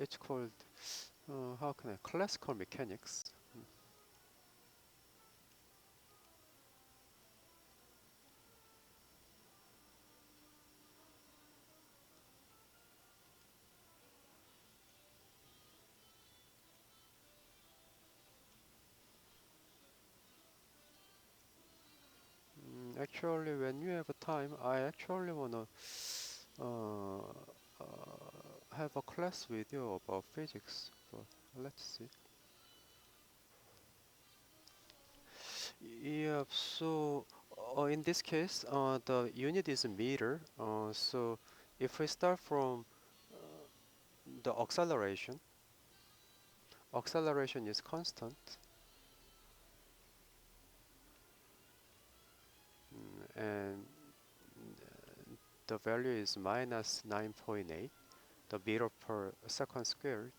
it's called how can I classical mechanics. Actually, when you have a time, I actually wanna uh, have a class video about physics. But let's see. Yeah. So in this case, the unit is meter. So if we start from the acceleration is constant, and the value is minus 9.8, the meter per second squared.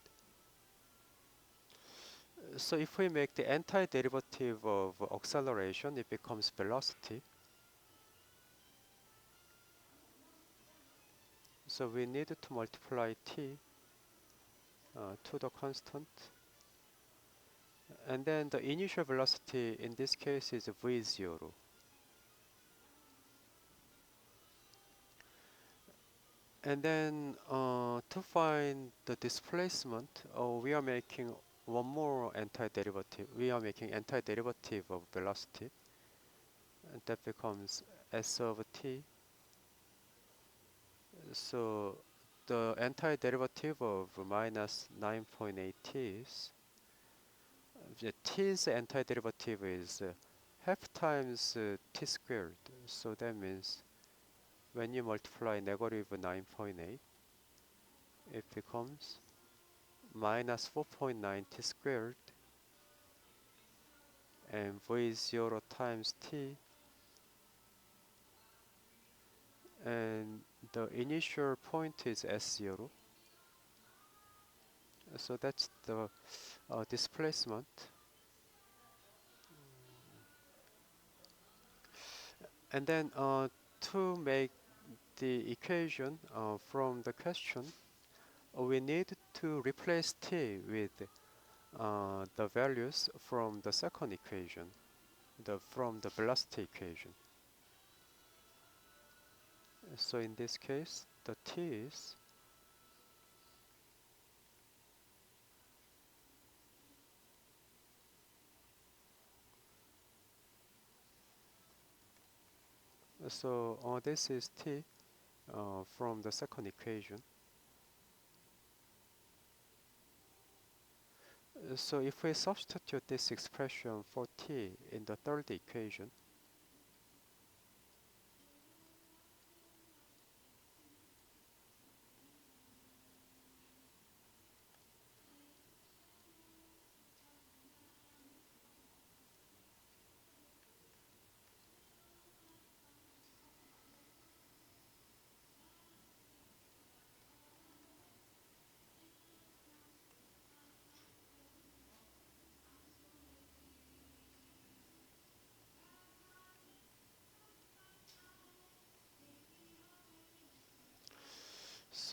So if we make the antiderivative of acceleration, it becomes velocity. So we need to multiply t to the constant. And then the initial velocity in this case is v0. And then to find the displacement, we are making one more antiderivative. We are making antiderivative of velocity. And that becomes s of t. So the antiderivative of minus 9.8 is the t's antiderivative is half times t squared. So that means when you multiply negative 9.8, it becomes minus 4.9 t squared, and v is 0 times t, and the initial point is s0. So that's the displacement. And then to make the equation from the question, we need to replace t with the values from the second equation, from the velocity equation. So in this case, the t is this is t from the second equation. So if we substitute this expression for t in the third equation,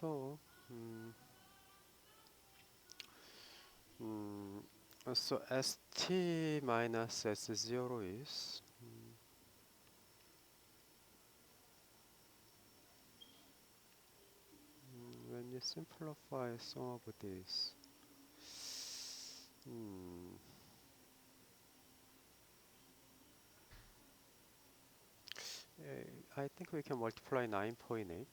so mm, mm, so st minus s0 is when you simplify some of this. Hmm. I think we can multiply 9.8.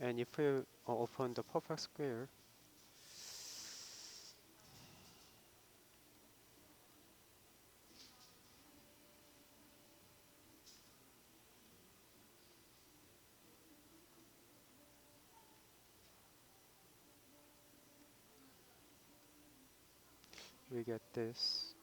And if we open the perfect square, we get this.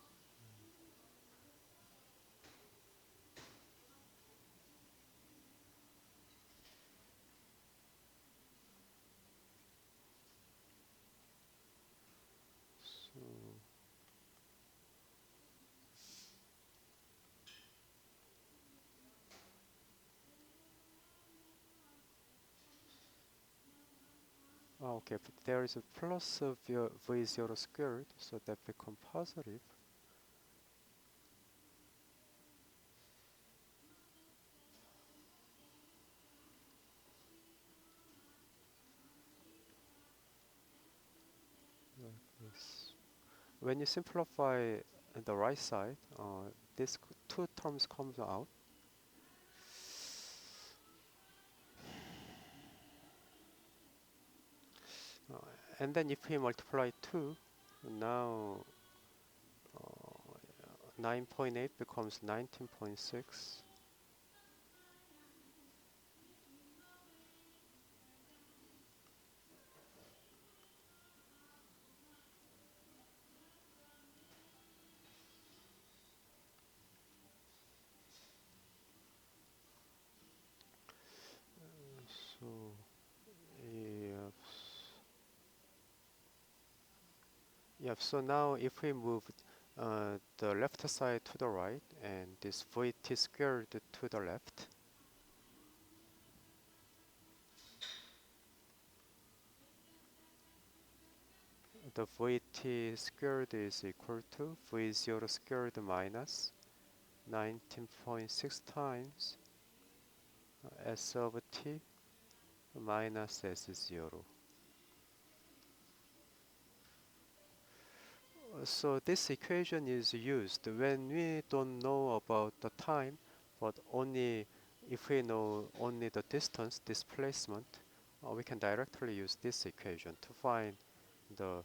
Okay, but there is a plus of your v0 squared, so that become positive. Like this. When you simplify the right side, this two terms comes out. Uh, and then if we multiply 2, now 9.8 becomes 19.6. So, yeah. Yep, so now if we move the left side to the right and this VT squared to the left, the VT squared is equal to V0 squared minus 19.6 times S of t minus S0. So this equation is used when we don't know about the time, but only if we know only the distance, displacement, we can directly use this equation to find the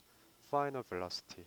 final velocity.